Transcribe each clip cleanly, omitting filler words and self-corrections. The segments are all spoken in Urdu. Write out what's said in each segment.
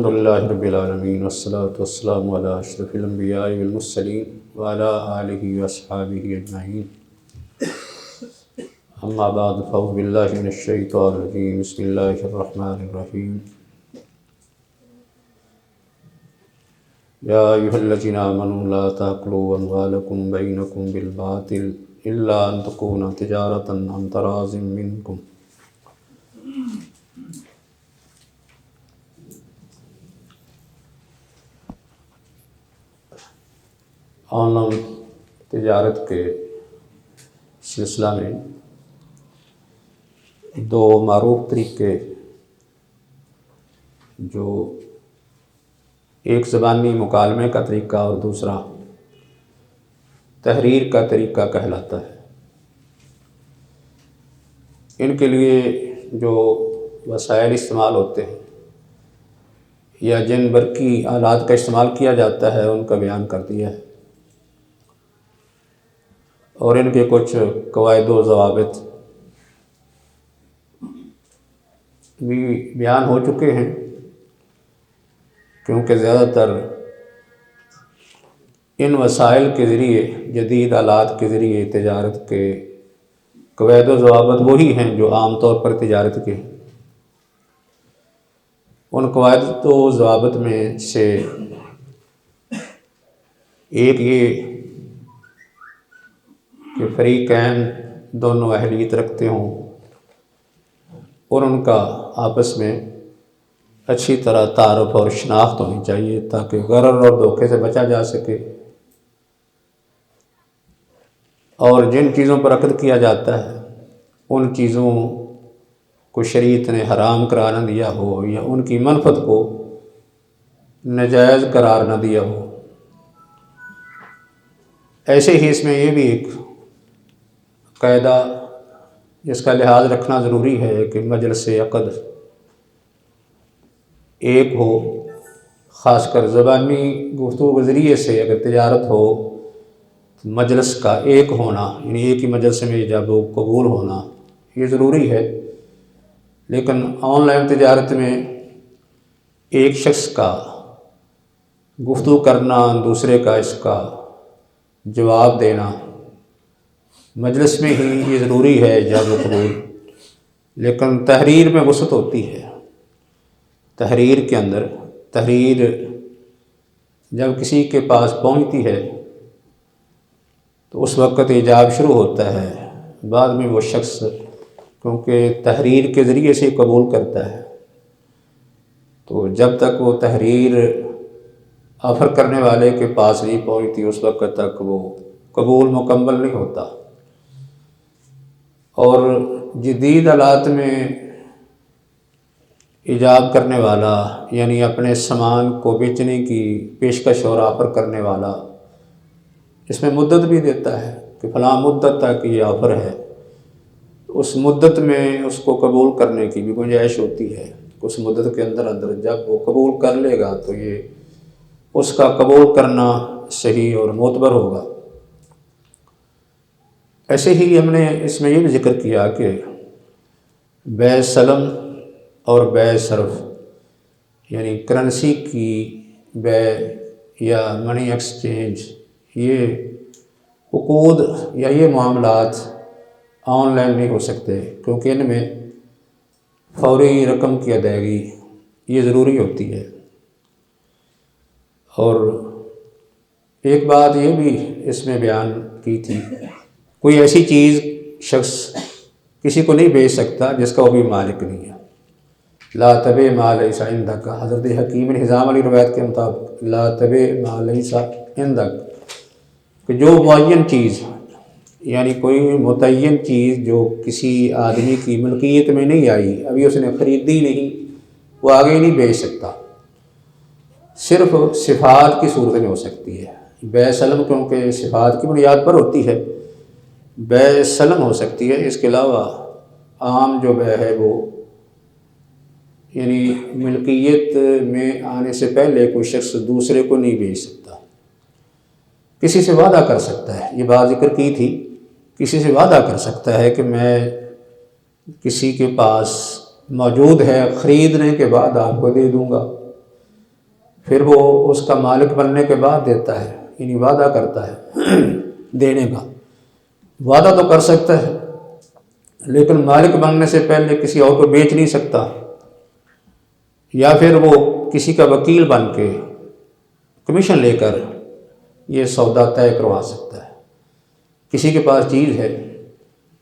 الحمد للہ رب العالمین والصلاة والسلام علی اشرف الانبیاء والمرسلین وعلی آلہ واصحابہ اجمعین اما بعد فاعوذ باللہ من الشیطان الرجیم بسم اللہ الرحمن الرحیم یا ایھا الذین آمنوا لا تأکلوا اموالکم بینکم بالباطل الا ان تکون تجارۃ عن تراض منکم۔ آن لائن تجارت کے سلسلہ میں دو معروف طریقے، جو ایک زبانی مکالمے کا طریقہ اور دوسرا تحریر کا طریقہ کہلاتا ہے، ان کے لیے جو وسائل استعمال ہوتے ہیں یا جن برقی آلات کا استعمال کیا جاتا ہے ان کا بیان کر دیا ہے، اور ان کے کچھ قواعد و ضوابط بھی بیان ہو چکے ہیں، کیونکہ زیادہ تر ان وسائل کے ذریعے، جدید آلات کے ذریعے تجارت کے قواعد و ضوابط وہی ہیں جو عام طور پر تجارت کے ہیں۔ ان قواعد و ضوابط میں سے ایک یہ کہ فریقین دونوں اہلیت رکھتے ہوں اور ان کا آپس میں اچھی طرح تعارف اور شناخت ہونی چاہیے، تاکہ غرر اور دھوکے سے بچا جا سکے، اور جن چیزوں پر عقد کیا جاتا ہے ان چیزوں کو شریعت نے حرام قرار نہ دیا ہو یا ان کی منفعت کو ناجائز قرار نہ دیا ہو۔ ایسے ہی اس میں یہ بھی ایک قاعدہ جس کا لحاظ رکھنا ضروری ہے کہ مجلس عقد ایک ہو، خاص کر زبانی گفتگو کے ذریعے سے اگر تجارت ہو تو مجلس کا ایک ہونا، یعنی ایک ہی مجلس میں ایجاب و قبول ہونا یہ ضروری ہے۔ لیکن آن لائن تجارت میں ایک شخص کا گفتگو کرنا، دوسرے کا اس کا جواب دینا مجلس میں ہی یہ ضروری ہے ایجاب و قبول، لیکن تحریر میں وسعت ہوتی ہے۔ تحریر کے اندر، تحریر جب کسی کے پاس پہنچتی ہے تو اس وقت ایجاب شروع ہوتا ہے، بعد میں وہ شخص کیونکہ تحریر کے ذریعے سے قبول کرتا ہے، تو جب تک وہ تحریر آفر کرنے والے کے پاس نہیں پہنچتی اس وقت تک وہ قبول مکمل نہیں ہوتا۔ اور جدید آلات میں ایجاب کرنے والا، یعنی اپنے سامان کو بیچنے کی پیشکش اور آفر کرنے والا، اس میں مدت بھی دیتا ہے کہ فلاں مدت تک یہ آفر ہے، اس مدت میں اس کو قبول کرنے کی بھی گنجائش ہوتی ہے۔ اس مدت کے اندر جب وہ قبول کر لے گا تو یہ اس کا قبول کرنا صحیح اور معتبر ہوگا۔ ایسے ہی ہم نے اس میں یہ بھی ذکر کیا کہ بیع سلم اور بیع صرف، یعنی کرنسی کی بیع یا منی ایکسچینج، یہ عقود یا یہ معاملات آن لائن نہیں ہو سکتے، کیونکہ ان میں فوری رقم کی ادائیگی یہ ضروری ہوتی ہے۔ اور ایک بات یہ بھی اس میں بیان کی تھی، کوئی ایسی چیز شخص کسی کو نہیں بیچ سکتا جس کا وہ بھی مالک نہیں ہے۔ لا تبع ما لیس عندک، حضرت حکیم حزام علی روایت کے مطابق لا تبع ما لیس عندک، کہ جو معین چیز، یعنی کوئی متعین چیز جو کسی آدمی کی ملکیت میں نہیں آئی، ابھی اس نے خریدی نہیں، وہ آگے نہیں بیچ سکتا، صرف صفات کی صورت میں ہو سکتی ہے۔ بیع سلم کیونکہ صفات کی بنیاد پر ہوتی ہے، بیع سلم ہو سکتی ہے۔ اس کے علاوہ عام جو بیع ہے وہ یعنی ملکیت میں آنے سے پہلے کوئی شخص دوسرے کو نہیں بیچ سکتا، کسی سے وعدہ کر سکتا ہے، یہ بات ذکر کی تھی، کسی سے وعدہ کر سکتا ہے کہ میں کسی کے پاس موجود ہے، خریدنے کے بعد آپ کو دے دوں گا، پھر وہ اس کا مالک بننے کے بعد دیتا ہے، یعنی وعدہ کرتا ہے دینے کا۔ وعدہ تو کر سکتا ہے لیکن مالک بننے سے پہلے کسی اور کو بیچ نہیں سکتا، یا پھر وہ کسی کا وکیل بن کے کمیشن لے کر یہ سودا طے کروا سکتا ہے۔ کسی کے پاس چیز ہے،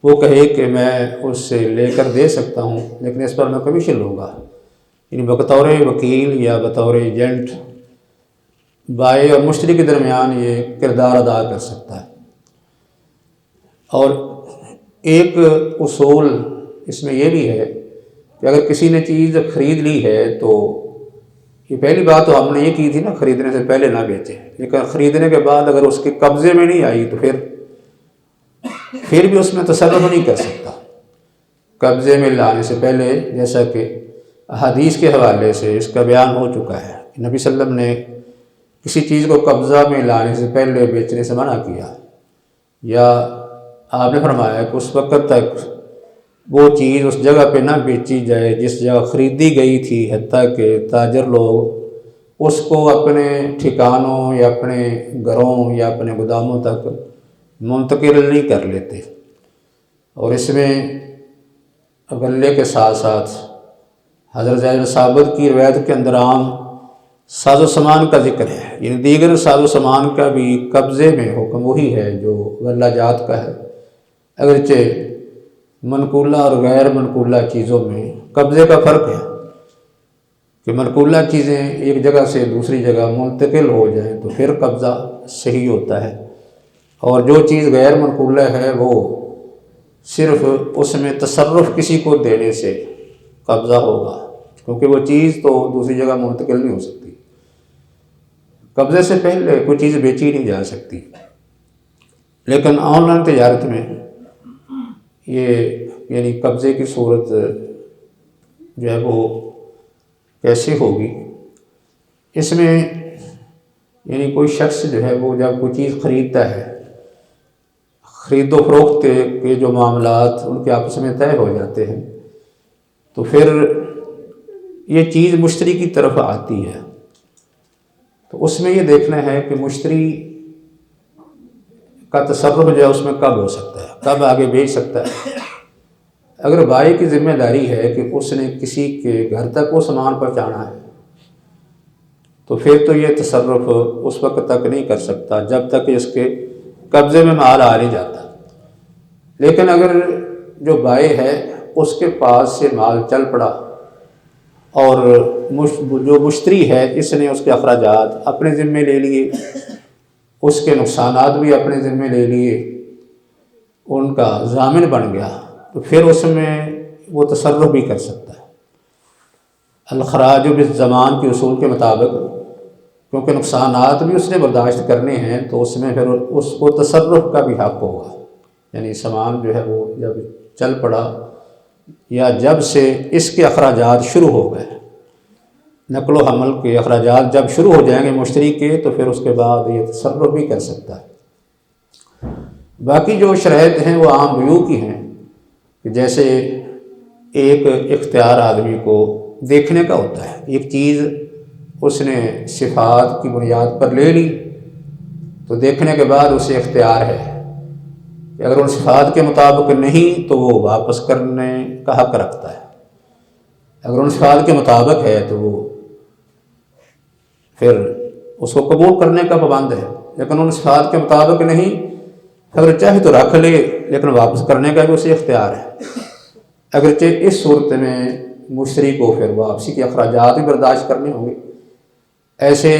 وہ کہے کہ میں اس سے لے کر دے سکتا ہوں لیکن اس پر میں کمیشن لوں گا، یعنی بطور وکیل یا بطور ایجنٹ بائع اور مشتری کے درمیان یہ کردار ادا کر سکتا ہے۔ اور ایک اصول اس میں یہ بھی ہے کہ اگر کسی نے چیز خرید لی ہے تو یہ پہلی بات تو ہم نے یہ کی تھی نا، خریدنے سے پہلے نہ بیچے، لیکن خریدنے کے بعد اگر اس کے قبضے میں نہیں آئی تو پھر بھی اس میں تصرف نہیں کر سکتا۔ قبضے میں لانے سے پہلے، جیسا کہ احادیث کے حوالے سے اس کا بیان ہو چکا ہے، نبی صلی اللہ علیہ وسلم نے کسی چیز کو قبضہ میں لانے سے پہلے بیچنے سے منع کیا، یا آپ نے فرمایا کہ اس وقت تک وہ چیز اس جگہ پہ نہ بیچی جائے جس جگہ خریدی گئی تھی، حتیٰ کہ تاجر لوگ اس کو اپنے ٹھکانوں یا اپنے گھروں یا اپنے گوداموں تک منتقل نہیں کر لیتے۔ اور اس میں غلے کے ساتھ ساتھ حضرت زید بن ثابت کی روایت کے اندر عام ساز و سامان کا ذکر ہے، یعنی دیگر ساز و سامان کا بھی قبضے میں حکم وہی ہے جو غلہ جات کا ہے، اگرچہ منقولہ اور غیر منقولہ چیزوں میں قبضے کا فرق ہے کہ منقولہ چیزیں ایک جگہ سے دوسری جگہ منتقل ہو جائیں تو پھر قبضہ صحیح ہوتا ہے، اور جو چیز غیر منقولہ ہے وہ صرف اس میں تصرف کسی کو دینے سے قبضہ ہوگا، کیونکہ وہ چیز تو دوسری جگہ منتقل نہیں ہو سکتی۔ قبضے سے پہلے کوئی چیز بیچی نہیں جا سکتی، لیکن آن لائن تجارت میں یہ یعنی قبضے کی صورت جو ہے وہ کیسے ہوگی؟ اس میں یعنی کوئی شخص جو ہے وہ جب کوئی چیز خریدتا ہے، خرید و فروخت کے جو معاملات ان کے آپس میں طے ہو جاتے ہیں، تو پھر یہ چیز مشتری کی طرف آتی ہے، تو اس میں یہ دیکھنا ہے کہ مشتری کا تصرف جو ہے اس میں کب ہو سکتا ہے، کب آگے بیچ سکتا ہے۔ اگر بائع کی ذمہ داری ہے کہ اس نے کسی کے گھر تک وہ سامان پہنچانا ہے تو پھر تو یہ تصرف اس وقت تک نہیں کر سکتا جب تک اس کے قبضے میں مال آ نہیں جاتا۔ لیکن اگر جو بائع ہے اس کے پاس سے مال چل پڑا اور جو مشتری ہے اس نے اس کے اخراجات اپنے ذمے لے لیے، اس کے نقصانات بھی اپنے ذمے لے لیے، ان کا ضامن بن گیا، تو پھر اس میں وہ تصرف بھی کر سکتا ہے الخراج بالضمان کے اصول کے مطابق، کیونکہ نقصانات بھی اس نے برداشت کرنے ہیں، تو اس میں پھر اس کو تصرف کا بھی حق ہوگا، یعنی سامان جو ہے وہ جب چل پڑا یا جب سے اس کے اخراجات شروع ہو گئے، نقل و حمل کے اخراجات جب شروع ہو جائیں گے مشتری کے، تو پھر اس کے بعد یہ تصرف بھی کر سکتا ہے۔ باقی جو شرائط ہیں وہ عام بیوع کی ہیں کہ جیسے ایک اختیار آدمی کو دیکھنے کا ہوتا ہے، ایک چیز اس نے صفات کی بنیاد پر لے لی تو دیکھنے کے بعد اسے اختیار ہے کہ اگر ان صفات کے مطابق نہیں تو وہ واپس کرنے کا حق رکھتا ہے، اگر ان صفات کے مطابق ہے تو وہ پھر اس کو قبول کرنے کا پابند ہے، لیکن ان صفات کے مطابق نہیں، اگر چاہے تو رکھ لے لیکن واپس کرنے کا بھی اسے اختیار ہے۔ اگرچہ اس صورت میں مشتری کو پھر واپسی کے اخراجات بھی برداشت کرنے ہوں گے۔ ایسے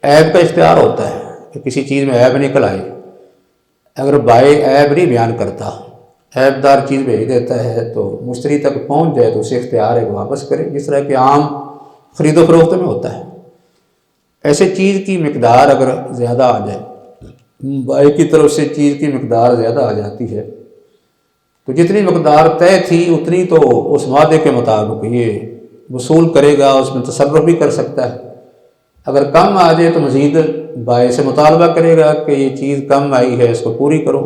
عیب کا اختیار ہوتا ہے کہ کسی چیز میں عیب نکل آئے، اگر بائع عیب نہیں بیان کرتا، عیب دار چیز بھیج دیتا ہے تو مشتری تک پہنچ جائے تو اسے اختیار ہے واپس کرے، جس طرح کہ عام خرید و فروخت میں ہوتا ہے۔ ایسے چیز کی مقدار اگر زیادہ آ جائے، بائع کی طرف سے چیز کی مقدار زیادہ آ جاتی ہے تو جتنی مقدار طے تھی اتنی تو اس وعدے کے مطابق یہ وصول کرے گا، اس میں تصرف بھی کر سکتا ہے۔ اگر کم آ جائے تو مزید بائع سے مطالبہ کرے گا کہ یہ چیز کم آئی ہے اس کو پوری کرو،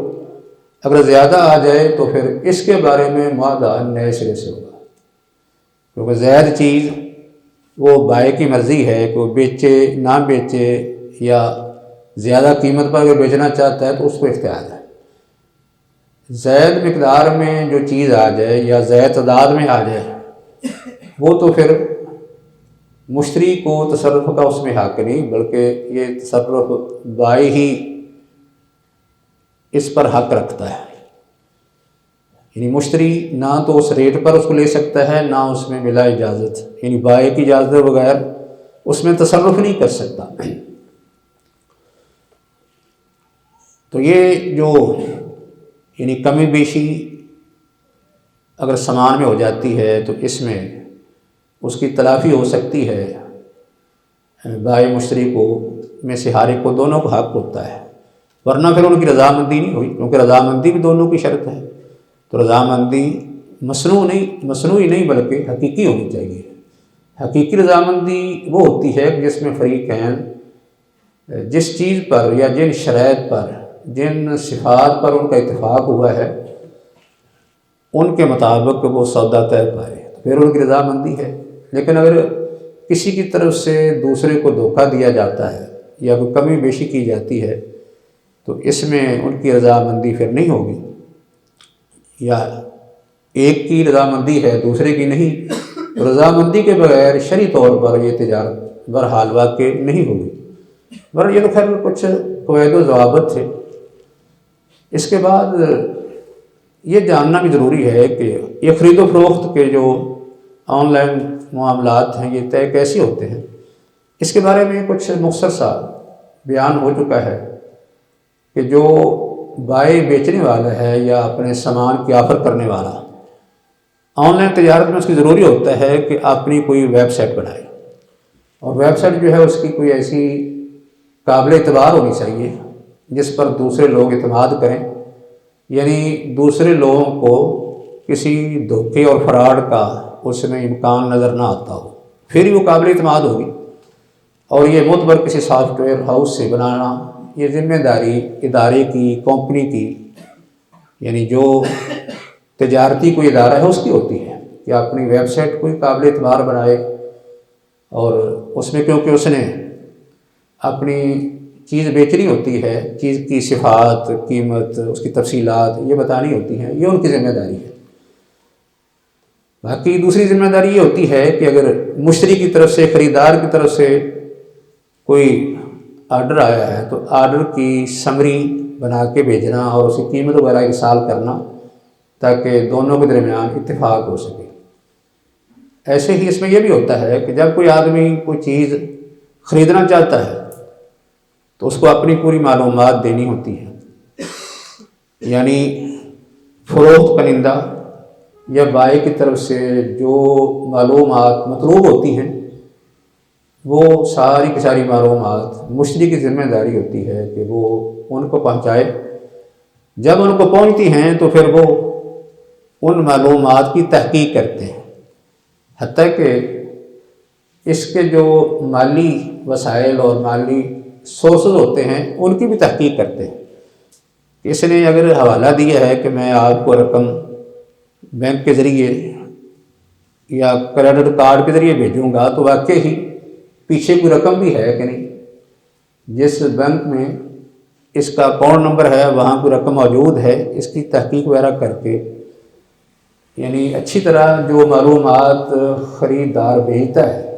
اگر زیادہ آ جائے تو پھر اس کے بارے میں معاہدہ نئے سرے سے ہوگا، کیونکہ زائد چیز وہ بائع کی مرضی ہے کہ وہ بیچے نہ بیچے، یا زیادہ قیمت پر اگر بیچنا چاہتا ہے تو اس کو اختیار ہے۔ زائد مقدار میں جو چیز آ جائے یا زائد تعداد میں آ جائے وہ تو پھر مشتری کو تصرف کا اس میں حق نہیں، بلکہ یہ تصرف بائع ہی اس پر حق رکھتا ہے۔ یعنی مشتری نہ تو اس ریٹ پر اس کو لے سکتا ہے، نہ اس میں بلا اجازت، یعنی بائع کی اجازت کے بغیر اس میں تصرف نہیں کر سکتا۔ تو یہ جو یعنی کمی بیشی اگر سامان میں ہو جاتی ہے تو اس میں اس کی تلافی ہو سکتی ہے، بائع مشتری کو میں سے ہر ایک کو، دونوں کو حق ہوتا ہے، ورنہ پھر ان کی رضامندی نہیں ہوئی، کیونکہ رضامندی بھی دونوں کی شرط ہے۔ تو رضامندی مصنوعی نہیں بلکہ حقیقی ہونی چاہیے۔ حقیقی رضامندی وہ ہوتی ہے جس میں فریقین جس چیز پر یا جن شرائط پر، جن صفات پر ان کا اتفاق ہوا ہے ان کے مطابق وہ سودا طے پائے، پھر ان کی رضامندی ہے۔ لیکن اگر کسی کی طرف سے دوسرے کو دھوکہ دیا جاتا ہے یا کوئی کمی بیشی کی جاتی ہے تو اس میں ان کی رضامندی پھر نہیں ہوگی، یا ایک کی رضامندی ہے دوسرے کی نہیں، تو رضامندی کے بغیر شرعی طور پر یہ تجارت بہرحال واقع نہیں ہوگی۔ یہ تو خیر کچھ قواعد و ضوابط تھے۔ اس کے بعد یہ جاننا بھی ضروری ہے کہ یہ خرید و فروخت کے جو آن لائن معاملات ہیں یہ طے کیسے ہوتے ہیں، اس کے بارے میں کچھ مختصر سا بیان ہو چکا ہے کہ جو بائع بیچنے والا ہے یا اپنے سامان کی آفر کرنے والا، آن لائن تجارت میں اس کی ضروری ہوتا ہے کہ اپنی کوئی ویب سائٹ بنائے، اور ویب سائٹ جو ہے اس کی کوئی ایسی قابل اعتبار ہونی چاہیے جس پر دوسرے لوگ اعتماد کریں، یعنی دوسرے لوگوں کو کسی دھوکے اور فراڈ کا اس میں امکان نظر نہ آتا ہو، پھر ہی وہ قابل اعتماد ہوگی۔ اور یہ معتبر کسی سافٹ ویئر ہاؤس سے بنانا یہ ذمہ داری ادارے کی، کمپنی کی، یعنی جو تجارتی کوئی ادارہ ہے اس کی ہوتی ہے کہ اپنی ویب سائٹ کوئی قابل اعتبار بنائے، اور اس میں کیونکہ اس نے اپنی چیز بیچنی ہوتی ہے، چیز کی صفات، قیمت، اس کی تفصیلات یہ بتانی ہوتی ہیں، یہ ان کی ذمہ داری ہے۔ باقی دوسری ذمہ داری یہ ہوتی ہے کہ اگر مشتری کی طرف سے، خریدار کی طرف سے کوئی آرڈر آیا ہے تو آرڈر کی سمری بنا کے بھیجنا اور اس کی قیمت وغیرہ ارسال کرنا تاکہ دونوں کے درمیان اتفاق ہو سکے۔ ایسے ہی اس میں یہ بھی ہوتا ہے کہ جب کوئی آدمی کوئی چیز خریدنا چاہتا ہے تو اس کو اپنی پوری معلومات دینی ہوتی ہے، یعنی فروخت کنندہ یا بائع کی طرف سے جو معلومات مطلوب ہوتی ہیں وہ ساری کی ساری معلومات مشتری کی ذمہ داری ہوتی ہے کہ وہ ان کو پہنچائے۔ جب ان کو پہنچتی ہیں تو پھر وہ ان معلومات کی تحقیق کرتے ہیں، حتیٰ کہ اس کے جو مالی وسائل اور مالی سورسز ہوتے ہیں ان کی بھی تحقیق کرتے ہیں۔ اس نے اگر حوالہ دیا ہے کہ میں آپ کو رقم بینک کے ذریعے یا کریڈٹ کارڈ کے ذریعے بھیجوں گا تو واقعی ہی پیچھے کوئی رقم بھی ہے کہ نہیں، جس بینک میں اس کا اکاؤنٹ نمبر ہے وہاں کوئی رقم موجود ہے، اس کی تحقیق وغیرہ کر کے یعنی اچھی طرح جو معلومات خریدار بھیجتا ہے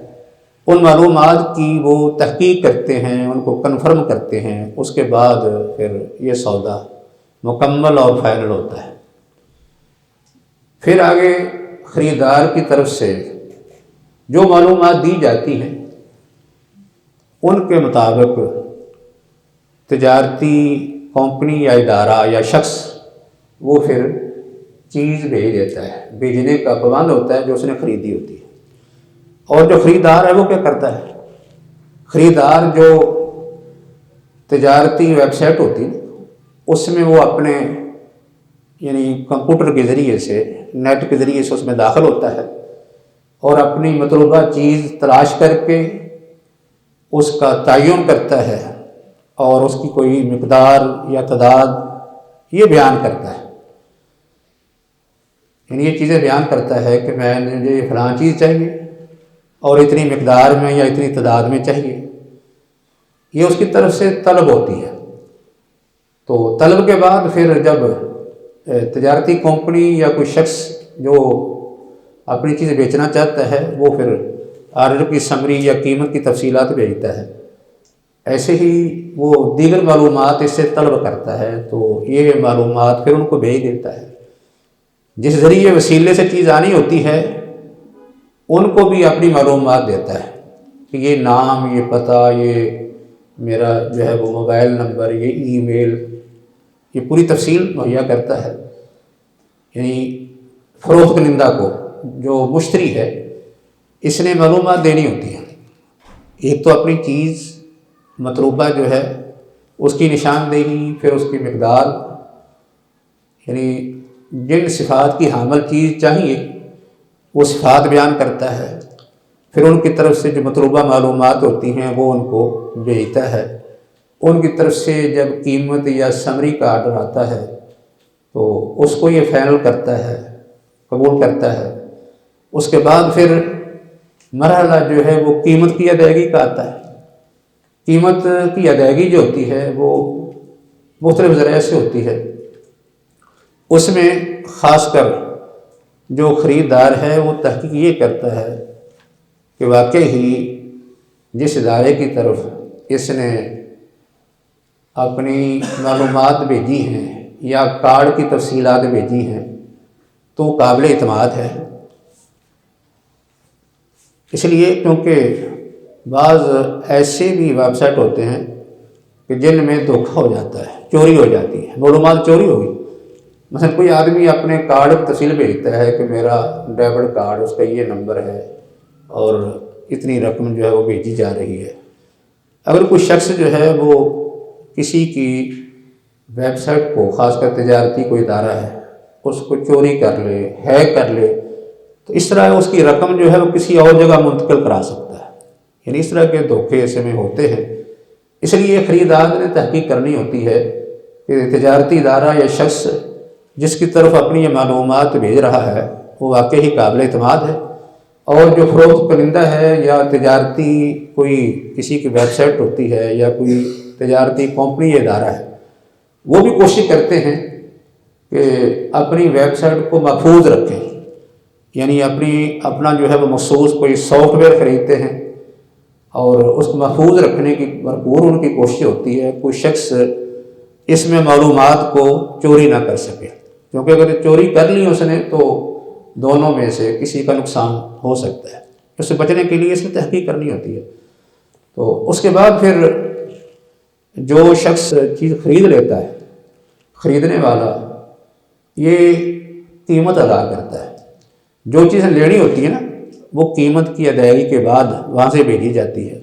ان معلومات کی وہ تحقیق کرتے ہیں، ان کو کنفرم کرتے ہیں، اس کے بعد پھر یہ سودا مکمل اور فائنل ہوتا ہے۔ پھر آگے خریدار کی طرف سے جو معلومات دی جاتی ہیں ان کے مطابق تجارتی کمپنی یا ادارہ یا شخص وہ پھر چیز بھیج دیتا ہے، بھیجنے کا پابند ہوتا ہے جو اس نے خریدی ہوتی ہے۔ اور جو خریدار ہے وہ کیا کرتا ہے، خریدار جو تجارتی ویب سائٹ ہوتی ہے اس میں وہ اپنے یعنی کمپیوٹر کے ذریعے سے، نیٹ کے ذریعے سے اس میں داخل ہوتا ہے اور اپنی مطلوبہ چیز تلاش کر کے اس کا تعین کرتا ہے اور اس کی کوئی مقدار یا تعداد یہ بیان کرتا ہے، یعنی یہ چیزیں بیان کرتا ہے کہ مجھے فلاں چیز چاہیے اور اتنی مقدار میں یا اتنی تعداد میں چاہیے، یہ اس کی طرف سے طلب ہوتی ہے۔ تو طلب کے بعد پھر جب تجارتی کمپنی یا کوئی شخص جو اپنی چیز بیچنا چاہتا ہے وہ پھر آرڈر کی سمری یا قیمت کی تفصیلات بھیجتا ہے، ایسے ہی وہ دیگر معلومات اس سے طلب کرتا ہے، تو یہ معلومات پھر ان کو بھیج دیتا ہے۔ جس ذریعے وسیلے سے چیز آنی ہوتی ہے ان کو بھی اپنی معلومات دیتا ہے کہ یہ نام، یہ پتہ، یہ میرا جو ہے وہ موبائل نمبر، یہ ای میل، یہ پوری تفصیل مہیا کرتا ہے۔ یعنی فروخت کنندہ کو، جو مشتری ہے، اس نے معلومات دینی ہوتی ہے۔ ایک تو اپنی چیز مطلوبہ جو ہے اس کی نشاندہی، پھر اس کی مقدار، یعنی جن صفات کی حامل چیز چاہیے وہ صفات بیان کرتا ہے، پھر ان کی طرف سے جو مطلوبہ معلومات ہوتی ہیں وہ ان کو بھیجتا ہے۔ ان کی طرف سے جب قیمت یا سمری کا آرڈر آتا ہے تو اس کو یہ فائنل کرتا ہے، قبول کرتا ہے۔ اس کے بعد پھر مرحلہ جو ہے وہ قیمت کی ادائیگی کا آتا ہے۔ قیمت کی ادائیگی جو ہوتی ہے وہ مختلف ذرائع سے ہوتی ہے۔ اس میں خاص کر جو خریدار ہے وہ تحقیق یہ کرتا ہے کہ واقعی ہی جس ادارے کی طرف اس نے اپنی معلومات بھیجی ہیں یا کارڈ کی تفصیلات بھیجی ہیں تو قابل اعتماد ہے۔ اس لیے کیونکہ بعض ایسے بھی ویب سائٹ ہوتے ہیں کہ جن میں دھوکہ ہو جاتا ہے، چوری ہو جاتی ہے، معلومات چوری ہوگی۔ مثلا کوئی آدمی اپنے کارڈ کی تفصیل بھیجتا ہے کہ میرا ڈیبٹ کارڈ، اس کا یہ نمبر ہے اور اتنی رقم جو ہے وہ بھیجی جا رہی ہے۔ اگر کوئی شخص جو ہے وہ کسی کی ویب سائٹ کو، خاص کر تجارتی کوئی ادارہ ہے، اس کو چوری کر لے، ہیک کر لے، تو اس طرح اس کی رقم جو ہے وہ کسی اور جگہ منتقل کرا سکتا ہے۔ یعنی اس طرح کے دھوکے ایسے میں ہوتے ہیں۔ اس لیے خریدار نے تحقیق کرنی ہوتی ہے کہ تجارتی ادارہ یا شخص جس کی طرف اپنی یہ معلومات بھیج رہا ہے وہ واقعی قابل اعتماد ہے، اور جو فروخت کنندہ ہے یا تجارتی کوئی کسی کی ویب سائٹ ہوتی ہے یا کوئی تجارتی کمپنی یا ادارہ ہے، وہ بھی کوشش کرتے ہیں کہ اپنی ویب سائٹ کو محفوظ رکھیں۔ یعنی اپنا جو ہے وہ مخصوص کوئی سافٹ ویئر خریدتے ہیں اور اس کو محفوظ رکھنے کی بھرپور ان کی کوشش ہوتی ہے، کوئی شخص اس میں معلومات کو چوری نہ کر سکے، کیونکہ اگر چوری کر لی اس نے تو دونوں میں سے کسی کا نقصان ہو سکتا ہے۔ اس سے بچنے کے لیے اس میں تحقیق کرنی ہوتی ہے۔ تو اس کے بعد پھر جو شخص چیز خرید لیتا ہے، خریدنے والا، یہ قیمت ادا کرتا ہے۔ جو چیزیں لینی ہوتی ہے نا وہ قیمت کی ادائیگی کے بعد وہاں سے بھیجی جاتی ہے۔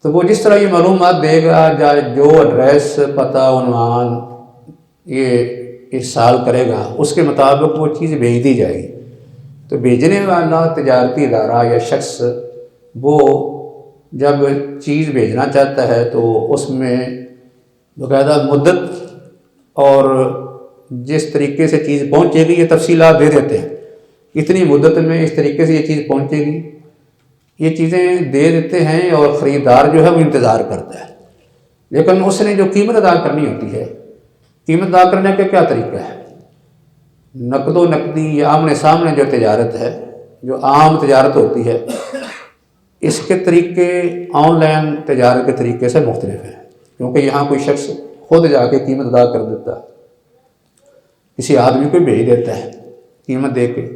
تو وہ جس طرح یہ معلومات دے گا، جو ایڈریس، پتہ، عنوان یہ ارسال کرے گا، اس کے مطابق وہ چیز بھیج دی جائے گی۔ تو بھیجنے والا تجارتی ادارہ یا شخص وہ جب چیز بھیجنا چاہتا ہے تو اس میں باقاعدہ مدت اور جس طریقے سے چیز پہنچے گی یہ تفصیلات دے دیتے ہیں، اتنی مدت میں اس طریقے سے یہ چیز پہنچے گی، یہ چیزیں دے دیتے ہیں، اور خریدار جو ہے وہ انتظار کرتا ہے۔ لیکن اس نے جو قیمت ادا کرنی ہوتی ہے، قیمت ادا کرنے کا کیا طریقہ ہے؟ نقد و نقدی یا آمنے سامنے جو تجارت ہے، جو عام تجارت ہوتی ہے، اس کے طریقے آن لائن تجارت کے طریقے سے مختلف ہیں، کیونکہ یہاں کوئی شخص خود جا کے قیمت ادا کر دیتا ہے، کسی آدمی کو بھیج دیتا ہے قیمت دے کے،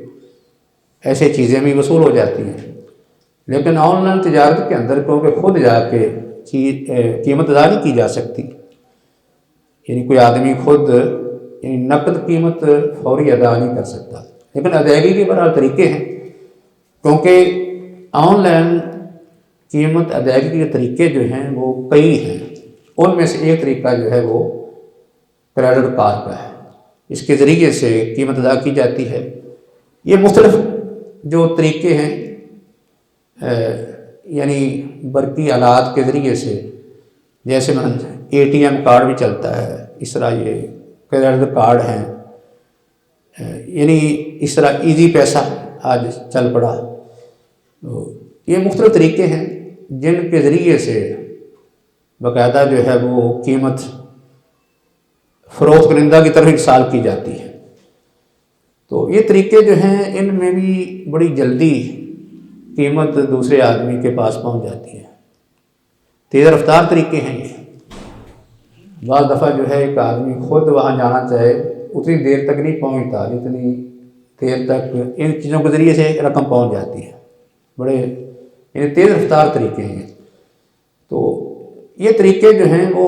ایسے چیزیں بھی وصول ہو جاتی ہیں۔ لیکن آن لائن تجارت کے اندر کیونکہ خود جا کے قیمت ادا نہیں کی جا سکتی، یعنی کوئی آدمی خود نقد قیمت فوری ادا نہیں کر سکتا، لیکن ادائیگی کے بہرحال طریقے ہیں، کیونکہ آن لائن قیمت ادائیگی کے طریقے جو ہیں وہ کئی ہیں۔ ان میں سے ایک طریقہ جو ہے وہ کریڈٹ کارڈ کا ہے، اس کے ذریعے سے قیمت ادا کی جاتی ہے۔ یہ مختلف جو طریقے ہیں، یعنی برقی آلات کے ذریعے سے، جیسے اے ٹی ایم کارڈ بھی چلتا ہے، اس طرح یہ کریڈٹ کارڈ ہیں، یعنی اس طرح ایزی پیسہ آج چل پڑا۔ یہ مختلف طریقے ہیں جن کے ذریعے سے باقاعدہ جو ہے وہ قیمت فروخت کنندہ کی طرف ارسال کی جاتی ہے۔ تو یہ طریقے جو ہیں ان میں بھی بڑی جلدی قیمت دوسرے آدمی کے پاس پہنچ جاتی ہے، تیز رفتار طریقے ہیں یہ۔ بعض دفعہ جو ہے ایک آدمی خود وہاں جانا چاہے اتنی دیر تک نہیں پہنچتا جتنی دیر تک ان چیزوں کے ذریعے سے رقم پہنچ جاتی ہے۔ بڑے یعنی تیز رفتار طریقے ہیں۔ تو یہ طریقے جو ہیں وہ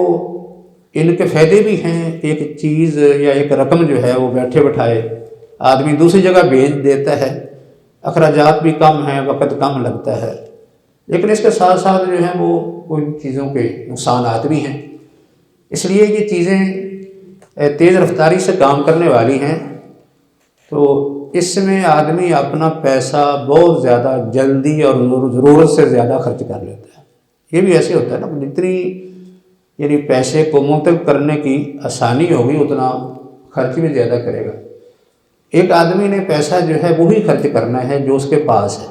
ان کے فائدے بھی ہیں، ایک چیز یا ایک رقم جو ہے وہ بیٹھے بٹھائے آدمی دوسری جگہ بھیج دیتا ہے، اخراجات بھی کم ہیں، وقت کم لگتا ہے، لیکن اس کے ساتھ ساتھ جو ہے وہ ان چیزوں کے نقصانات بھی ہیں۔ اس لیے یہ چیزیں تیز رفتاری سے کام کرنے والی ہیں، تو اس میں آدمی اپنا پیسہ بہت زیادہ جلدی اور ضرورت سے زیادہ خرچ کر لیتا ہے۔ یہ بھی ایسے ہوتا ہے نا، جتنی یعنی پیسے کو منتقل کرنے کی آسانی ہوگی اتنا خرچ بھی زیادہ کرے گا۔ ایک آدمی نے پیسہ جو ہے وہی خرچ کرنا ہے جو اس کے پاس ہے۔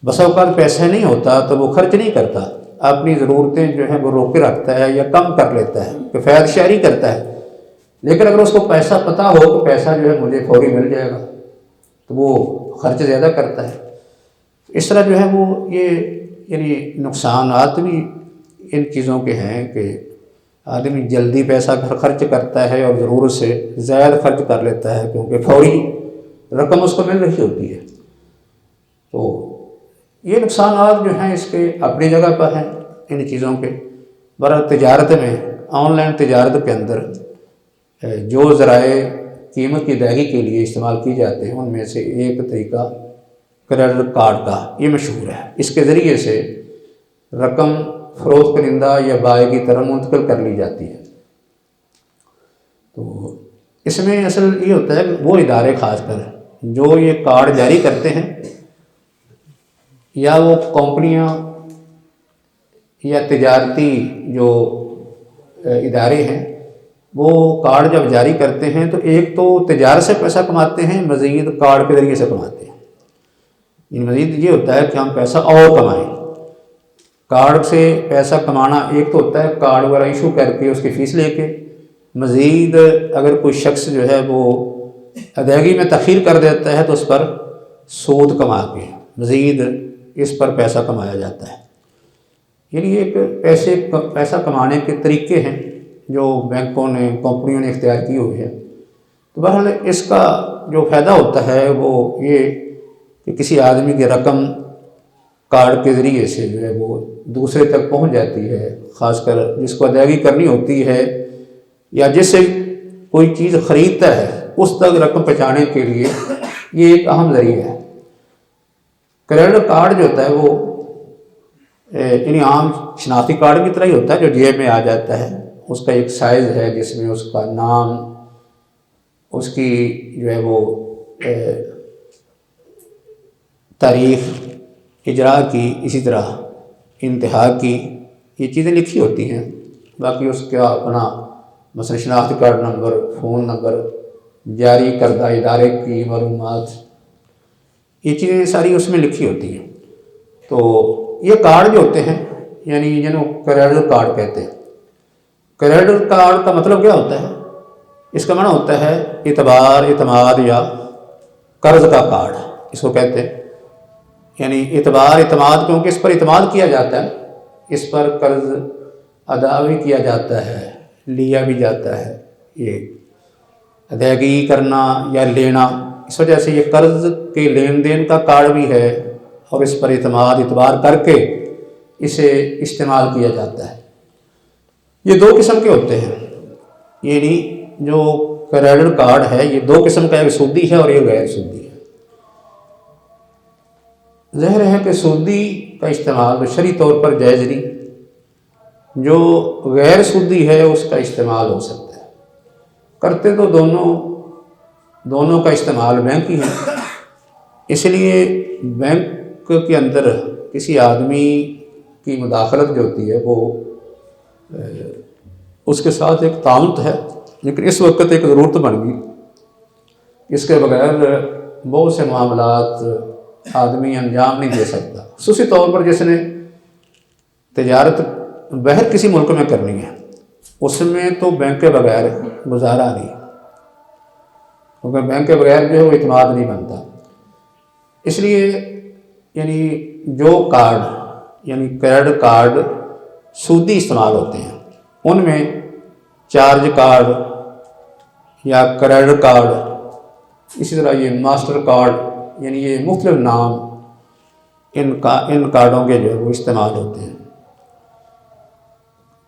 بس اوقات پیسہ نہیں ہوتا تو وہ خرچ نہیں کرتا، اپنی ضرورتیں جو ہیں وہ روک کے رکھتا ہے یا کم کر لیتا ہے، کفایت شعری کرتا ہے۔ لیکن اگر اس کو پیسہ پتہ ہو کہ پیسہ جو ہے مجھے فوری مل جائے گا تو وہ خرچ زیادہ کرتا ہے۔ اس طرح جو ہے وہ یہ یعنی نقصانات بھی ان چیزوں کے ہیں کہ آدمی جلدی پیسہ خرچ کرتا ہے اور ضرورت سے زیادہ خرچ کر لیتا ہے کیونکہ فوری رقم اس کو مل رہی ہوتی ہے۔ تو یہ نقصانات جو ہیں اس کے اپنی جگہ پر ہیں ان چیزوں کے۔ برابر تجارت میں، آن لائن تجارت کے اندر جو ذرائع قیمت کی ادائیگی کے لیے استعمال کی جاتے ہیں ان میں سے ایک طریقہ کریڈٹ کارڈ کا یہ مشہور ہے۔ اس کے ذریعے سے رقم فروخت کنندہ یا بائع کی طرف منتقل کر لی جاتی ہے۔ تو اس میں اصل یہ ہوتا ہے کہ وہ ادارے خاص کر جو یہ کارڈ جاری کرتے ہیں یا وہ کمپنیاں یا تجارتی جو ادارے ہیں وہ کارڈ جب جاری کرتے ہیں تو ایک تو تجارت سے پیسہ کماتے ہیں، مزید کارڈ کے ذریعے سے کماتے ہیں۔ یعنی مزید یہ ہوتا ہے کہ ہم پیسہ اور کمائیں۔ کارڈ سے پیسہ کمانا ایک تو ہوتا ہے کارڈ وغیرہ ایشو کر کے اس کی فیس لے کے، مزید اگر کوئی شخص جو ہے وہ ادائیگی میں تاخیر کر دیتا ہے تو اس پر سود کما کے مزید اس پر پیسہ کمایا جاتا ہے۔ یعنی ایک پیسہ کمانے کے طریقے ہیں جو بینکوں نے، کمپنیوں نے اختیار کی ہوئی ہے۔ تو بہرحال اس کا جو فائدہ ہوتا ہے وہ یہ کہ کسی آدمی کی رقم کارڈ کے ذریعے سے جو ہے وہ دوسرے تک پہنچ جاتی ہے، خاص کر جس کو ادائیگی کرنی ہوتی ہے یا جس سے کوئی چیز خریدتا ہے اس تک رقم پہنچانے کے لیے یہ ایک اہم ذریعہ ہے۔ کریڈٹ کارڈ جو ہوتا ہے وہ یعنی عام شناختی کارڈ کی طرح ہی ہوتا ہے جو جیب میں آ جاتا ہے۔ اس کا ایک سائز ہے جس میں اس کا نام، اس کی جو ہے وہ تاریخ اجرا کی، اسی طرح انتہا کی، یہ چیزیں لکھی ہوتی ہیں۔ باقی اس کا اپنا مثلا شناختی کارڈ نمبر، فون نمبر، جاری کردہ ادارے کی معلومات، یہ چیزیں ساری اس میں لکھی ہوتی ہیں۔ تو یہ کارڈ جو ہوتے ہیں یعنی جنہوں کریڈٹ کارڈ کہتے ہیں۔ کریڈٹ کارڈ کا مطلب کیا ہوتا ہے؟ اس کا معنی ہوتا ہے اعتبار، اعتماد یا قرض کا کارڈ اس کو کہتے ہیں۔ یعنی اعتبار، اعتماد کیونکہ اس پر اعتماد کیا جاتا ہے، اس پر قرض ادا بھی کیا جاتا ہے، لیا بھی جاتا ہے۔ یہ ادائیگی کرنا یا لینا، اس وجہ سے یہ قرض کے لین دین کا کارڈ بھی ہے اور اس پر اعتبار کر کے اسے استعمال کیا جاتا ہے۔ یہ دو قسم کے ہوتے ہیں، یعنی جو کریڈٹ کارڈ ہے یہ دو قسم کا، ایک سودی ہے اور ایک غیر سودی ہے۔ ظاہر ہے کہ سودی کا استعمال شرعی طور پر جائز نہیں، جو غیر سودی ہے اس کا استعمال ہو سکتا ہے۔ کرتے تو دونوں کا استعمال بینک ہی ہے، اس لیے بینک کے اندر کسی آدمی کی مداخلت جو ہوتی ہے وہ اس کے ساتھ ایک تعاون ہے، لیکن اس وقت ایک ضرورت بن گئی، اس کے بغیر بہت سے معاملات آدمی انجام نہیں دے سکتا، خصوصی طور پر جس نے تجارت باہر کسی ملک میں کرنی ہے، اس میں تو بینک کے بغیر گزارا نہیں، کیونکہ بینک کے بغیر جو ہے وہ اعتماد نہیں بنتا۔ اس لیے یعنی جو کارڈ یعنی کریڈٹ کارڈ سودی استعمال ہوتے ہیں، ان میں چارج کارڈ یا کریڈٹ کارڈ، اسی طرح یہ ماسٹر کارڈ، یعنی یہ مختلف نام ان کارڈوں کے جو ہے وہ استعمال ہوتے ہیں۔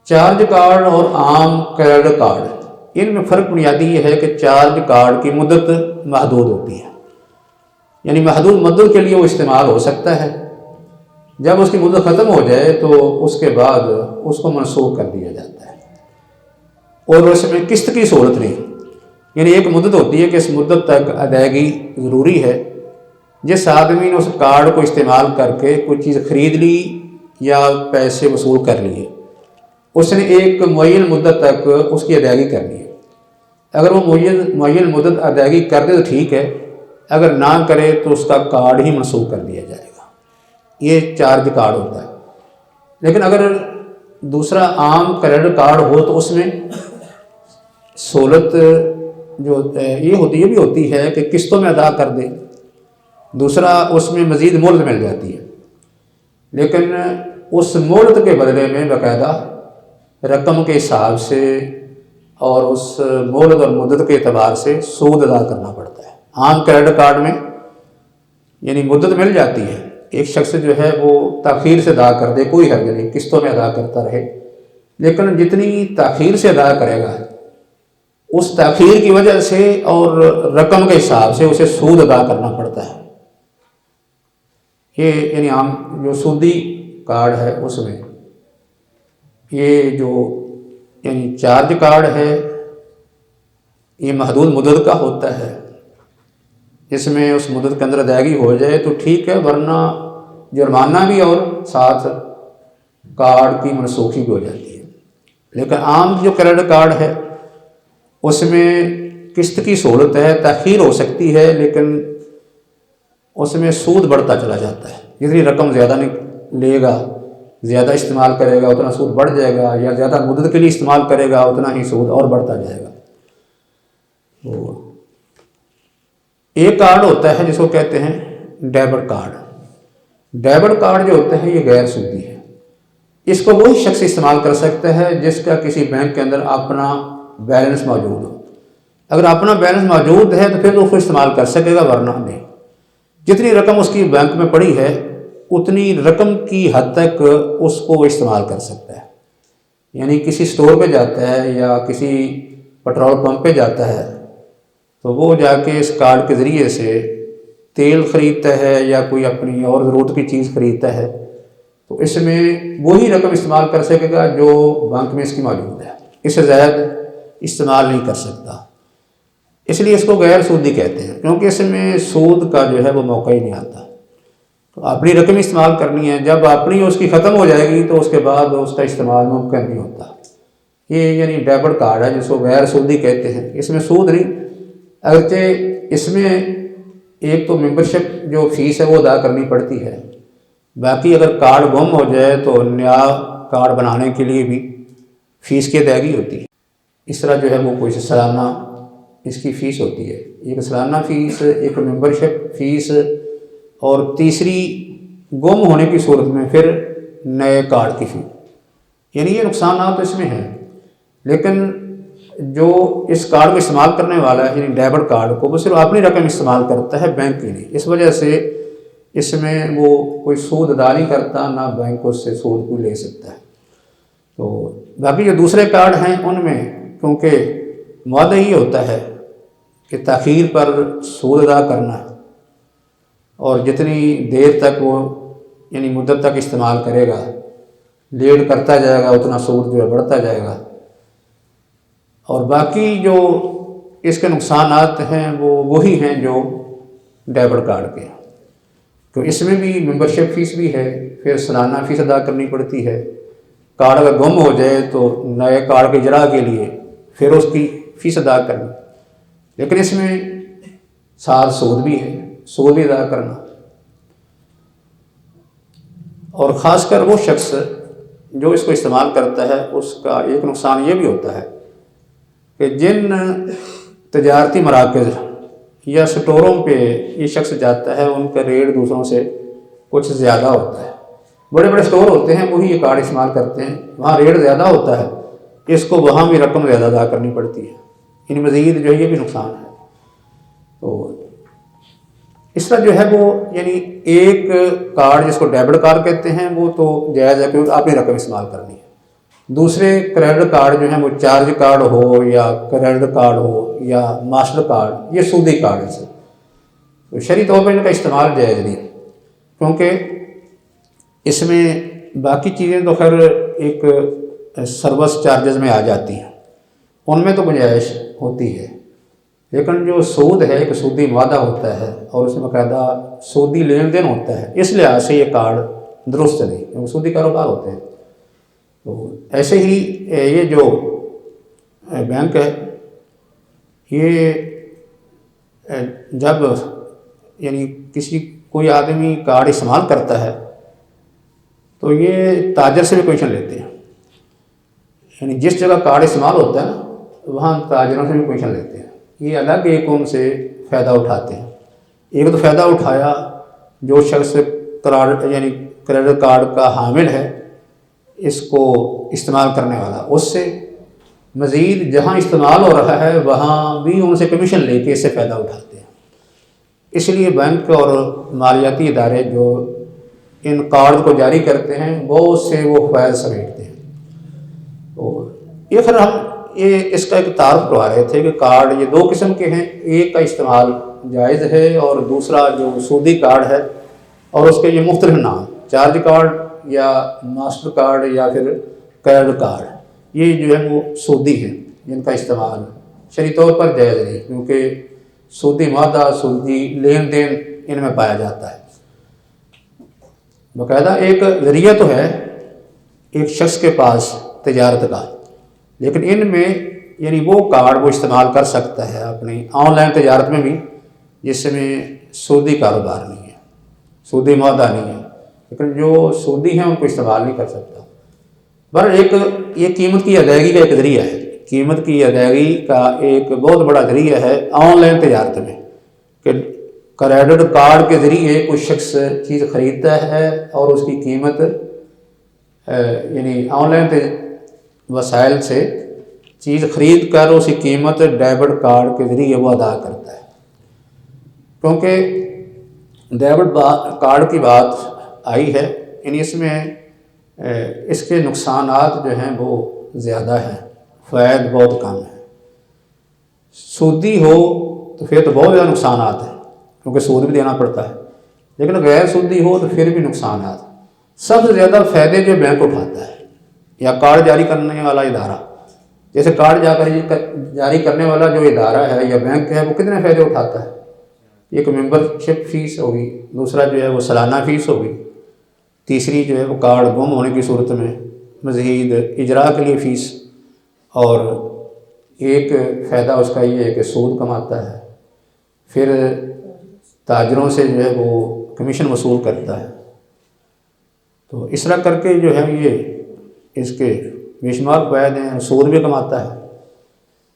چارج کارڈ اور عام کریڈٹ کارڈ، ان میں فرق بنیادی یہ ہے کہ چارج کارڈ کی مدت محدود ہوتی ہے، یعنی محدود مدت کے لیے وہ استعمال ہو سکتا ہے، جب اس کی مدت ختم ہو جائے تو اس کے بعد اس کو منسوخ کر دیا جاتا ہے، اور اس میں قسط کی سہولت نہیں، یعنی ایک مدت ہوتی ہے کہ اس مدت تک ادائیگی ضروری ہے۔ جس آدمی نے اس کارڈ کو استعمال کر کے کوئی چیز خرید لی یا پیسے وصول کر لیے، اس نے ایک معین مدت تک اس کی ادائیگی کرنی ہے، اگر وہ معین مدت ادائیگی کر دے تو ٹھیک ہے، اگر نہ کرے تو اس کا کارڈ ہی منسوخ کر دیا جائے گا، یہ چارج کارڈ ہوتا ہے۔ لیکن اگر دوسرا عام کریڈٹ کارڈ ہو تو اس میں سہولت جو یہ بھی ہوتی ہے کہ قسطوں میں ادا کر دے، دوسرا اس میں مزید مہلت مل جاتی ہے، لیکن اس مہلت کے بدلے میں باقاعدہ رقم کے حساب سے اور اس مہلت اور مدت کے اعتبار سے سود ادا کرنا پڑتا ہے۔ عام کریڈٹ کارڈ میں یعنی مدت مل جاتی ہے، ایک شخص جو ہے وہ تاخیر سے ادا کر دے، کوئی حرج نہیں، قسطوں میں ادا کرتا رہے، لیکن جتنی تاخیر سے ادا کرے گا اس تاخیر کی وجہ سے اور رقم کے حساب سے اسے سود ادا کرنا پڑتا ہے۔ یہ یعنی عام جو سودی کارڈ ہے اس میں یہ جو یعنی چارج کارڈ ہے یہ محدود مدت کا ہوتا ہے، اس میں اس مدت کے اندر ادائیگی ہو جائے تو ٹھیک ہے، ورنہ جرمانہ بھی اور ساتھ کارڈ کی منسوخی بھی ہو جاتی ہے۔ لیکن عام جو کریڈٹ کارڈ ہے اس میں قسط کی سہولت ہے، تاخیر ہو سکتی ہے، لیکن اس میں سود بڑھتا چلا جاتا ہے، جتنی رقم زیادہ لے گا، زیادہ استعمال کرے گا اتنا سود بڑھ جائے گا، یا زیادہ مدت کے لیے استعمال کرے گا اتنا ہی سود اور بڑھتا جائے گا۔ ایک کارڈ ہوتا ہے جس کو کہتے ہیں ڈیبٹ کارڈ۔ ڈیبٹ کارڈ جو ہوتا ہے یہ غیر سودی ہے، اس کو وہی شخص استعمال کر سکتا ہے جس کا کسی بینک کے اندر اپنا بیلنس موجود ہو۔ اگر اپنا بیلنس موجود ہے تو پھر وہ اس کو استعمال کر سکے گا، ورنہ نہیں۔ جتنی رقم اس کی بینک میں پڑی ہے اتنی رقم کی حد تک اس کو وہ استعمال کر سکتا ہے، یعنی کسی سٹور پہ جاتا ہے یا کسی پٹرول پمپ پہ جاتا ہے تو وہ جا کے اس کارڈ کے ذریعے سے تیل خریدتا ہے یا کوئی اپنی اور ضرورت کی چیز خریدتا ہے تو اس میں وہی رقم استعمال کر سکے گا جو بینک میں اس کی موجود ہے، اس سے زائد استعمال نہیں کر سکتا۔ اس لیے اس کو غیر سودی کہتے ہیں، کیونکہ اس میں سود کا جو ہے وہ موقع ہی نہیں آتا۔ تو اپنی رقم استعمال کرنی ہے، جب اپنی اس کی ختم ہو جائے گی تو اس کے بعد اس کا استعمال ممکن نہیں ہوتا۔ یہ یعنی ڈیبٹ کارڈ ہے جس کو غیر سودی کہتے ہیں، اس میں سود نہیں، اگرچہ اس میں ایک تو ممبرشپ جو فیس ہے وہ ادا کرنی پڑتی ہے، باقی اگر کارڈ گم ہو جائے تو نیا کارڈ بنانے کے لیے بھی فیس کی ادائیگی ہوتی ہے۔ اس طرح جو ہے وہ کوئی سالانہ اس کی فیس ہوتی ہے، ایک سالانہ فیس، ایک ممبرشپ فیس، اور تیسری گم ہونے کی صورت میں پھر نئے کارڈ کی فیس۔ یعنی یہ نقصانات اس میں ہیں، لیکن جو اس کارڈ کو استعمال کرنے والا ہے یعنی ڈیبٹ کارڈ کو، وہ صرف اپنی رقم استعمال کرتا ہے، بینک کی نہیں، اس وجہ سے اس میں وہ کوئی سود ادا نہیں کرتا، نہ بینک اس سے سود کو لے سکتا ہے۔ تو باقی جو دوسرے کارڈ ہیں ان میں کیونکہ معاہدہ یہ ہوتا ہے کہ تاخیر پر سود ادا کرنا، اور جتنی دیر تک وہ یعنی مدت تک استعمال کرے گا، لیٹ کرتا جائے گا اتنا سود جو ہے بڑھتا جائے گا۔ اور باقی جو اس کے نقصانات ہیں وہ وہی ہیں جو ڈیبٹ کارڈ کے، تو اس میں بھی ممبرشپ فیس بھی ہے، پھر سالانہ فیس ادا کرنی پڑتی ہے، کارڈ اگر گم ہو جائے تو نئے کارڈ کے اجراء کے لیے پھر اس کی فیس ادا کرنی، لیکن اس میں ساتھ سود بھی ہے، سود بھی ادا کرنا۔ اور خاص کر وہ شخص جو اس کو استعمال کرتا ہے اس کا ایک نقصان یہ بھی ہوتا ہے کہ جن تجارتی مراکز یا سٹوروں پہ یہ شخص جاتا ہے ان کا ریٹ دوسروں سے کچھ زیادہ ہوتا ہے. بڑے بڑے سٹور ہوتے ہیں وہی یہ کارڈ استعمال کرتے ہیں, وہاں ریٹ زیادہ ہوتا ہے, اس کو وہاں بھی رقم زیادہ ادا کرنی پڑتی ہے. ان مزید جو ہے یہ بھی نقصان ہے. تو اس طرح جو ہے وہ یعنی ایک کارڈ جس کو ڈیبٹ کارڈ کہتے ہیں وہ تو جائز ہے کیونکہ آپ نے رقم استعمال کرنی ہے. دوسرے کریڈٹ کارڈ جو ہیں وہ چارج کارڈ ہو یا کریڈٹ کارڈ ہو یا ماسٹر کارڈ, یہ سودی کارڈ ہے سر. تو شرعی طور پر ان کا استعمال جائز نہیں کیونکہ اس میں باقی چیزیں تو خیر ایک سروس چارجز میں آ جاتی ہیں, ان میں تو گنجائش ہوتی ہے, لیکن جو سود ہے ایک سودی معاہدہ ہوتا ہے اور اس میں باقاعدہ سودی لین دین ہوتا ہے, اس لحاظ سے یہ کارڈ درست نہیں کیونکہ سودی کاروبار ہوتے ہیں. تو ایسے ہی یہ جو بینک ہے یہ جب یعنی کوئی آدمی کارڈ استعمال کرتا ہے تو یہ تاجر سے بھی کمیشن لیتے ہیں. یعنی جس جگہ کارڈ استعمال ہوتا ہے نا وہاں تاجروں سے بھی کمیشن لیتے ہیں. یہ الگ ایک ان سے فائدہ اٹھاتے ہیں. ایک تو فائدہ اٹھایا جو شخص یعنی کریڈٹ کارڈ کا حامل ہے اس کو استعمال کرنے والا, اس سے مزید جہاں استعمال ہو رہا ہے وہاں بھی ان سے کمیشن لے کے اس سے فائدہ اٹھاتے ہیں. اس لیے بینک اور مالیاتی ادارے جو ان کارڈ کو جاری کرتے ہیں بہت سے وہ فائد سمیٹتے ہیں. تو یہ پھر ہم اس کا ایک تعارف کروا رہے تھے کہ کارڈ یہ دو قسم کے ہیں, ایک کا استعمال جائز ہے اور دوسرا جو سودی کارڈ ہے اور اس کے یہ مختلف نام, چارج کارڈ یا ماسٹر کارڈ یا پھر کریڈٹ کارڈ, یہ جو ہے وہ سودی ہیں جن کا استعمال شرعی طور پر جائز نہیں کیونکہ سودی معاہدہ سودی لین دین ان میں پایا جاتا ہے. باقاعدہ ایک ذریعہ تو ہے ایک شخص کے پاس تجارت کا, لیکن ان میں یعنی وہ کارڈ وہ استعمال کر سکتا ہے اپنی آن لائن تجارت میں بھی جس میں سودی کاروبار نہیں ہے, سودی معاہدہ نہیں ہے, لیکن جو سودی ہیں ان کو استعمال نہیں کر سکتا. ایک یہ قیمت کی ادائیگی کا ایک ذریعہ ہے, قیمت کی ادائیگی کا ایک بہت بڑا ذریعہ ہے آن لائن تجارت میں کہ کریڈٹ کارڈ کے ذریعے کوئی شخص چیز خریدتا ہے اور اس کی قیمت یعنی آن لائن وسائل سے چیز خرید کر اس کی قیمت ڈیبٹ کارڈ کے ذریعے وہ ادا کرتا ہے. کیونکہ ڈیبٹ کارڈ کی بات آئی ہے یعنی اس میں اس کے نقصانات جو ہیں وہ زیادہ ہیں, فوائد بہت کم ہیں. سودی ہو تو پھر تو بہت زیادہ نقصانات ہیں کیونکہ سود بھی دینا پڑتا ہے, لیکن غیر سودی ہو تو پھر بھی نقصانات. سب سے زیادہ فائدے جو بینک اٹھاتا ہے یا کارڈ جاری کرنے والا ادارہ, جیسے کارڈ جاری کرنے والا جو ادارہ ہے یا بینک ہے وہ کتنے فائدے اٹھاتا ہے. ایک ممبر شپ فیس ہوگی, دوسرا جو ہے وہ سالانہ فیس ہوگی, تیسری جو ہے وہ کارڈ گم ہونے کی صورت میں مزید اجرا کے لیے فیس, اور ایک فائدہ اس کا یہ ہے کہ سود کماتا ہے. پھر تاجروں سے جو ہے وہ کمیشن وصول کرتا ہے. تو اس طرح کر کے جو ہے یہ اس کے بے شمار فوائد ہیں. سود بھی کماتا ہے,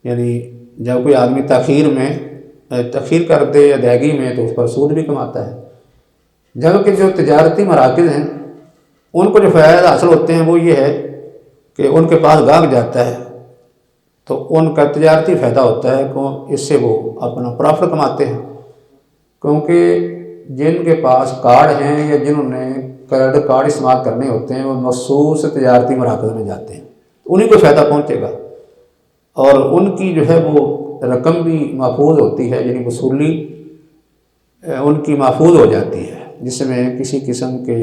یعنی جب کوئی آدمی تاخیر کر دے ادائیگی میں تو اس پر سود بھی کماتا ہے. جبکہ جو تجارتی مراکز ہیں ان کو جو فوائد حاصل ہوتے ہیں وہ یہ ہے کہ ان کے پاس گاہک جاتا ہے تو ان کا تجارتی فائدہ ہوتا ہے کہ اس سے وہ اپنا پرافٹ کماتے ہیں. کیونکہ جن کے پاس کارڈ ہیں یا جنہوں نے کریڈٹ کارڈ استعمال کرنے ہوتے ہیں وہ مخصوص تجارتی مراکز میں جاتے ہیں, انہیں کو فائدہ پہنچے گا اور ان کی جو ہے وہ رقم بھی محفوظ ہوتی ہے, یعنی وصولی ان کی محفوظ ہو جاتی ہے جس میں کسی قسم کے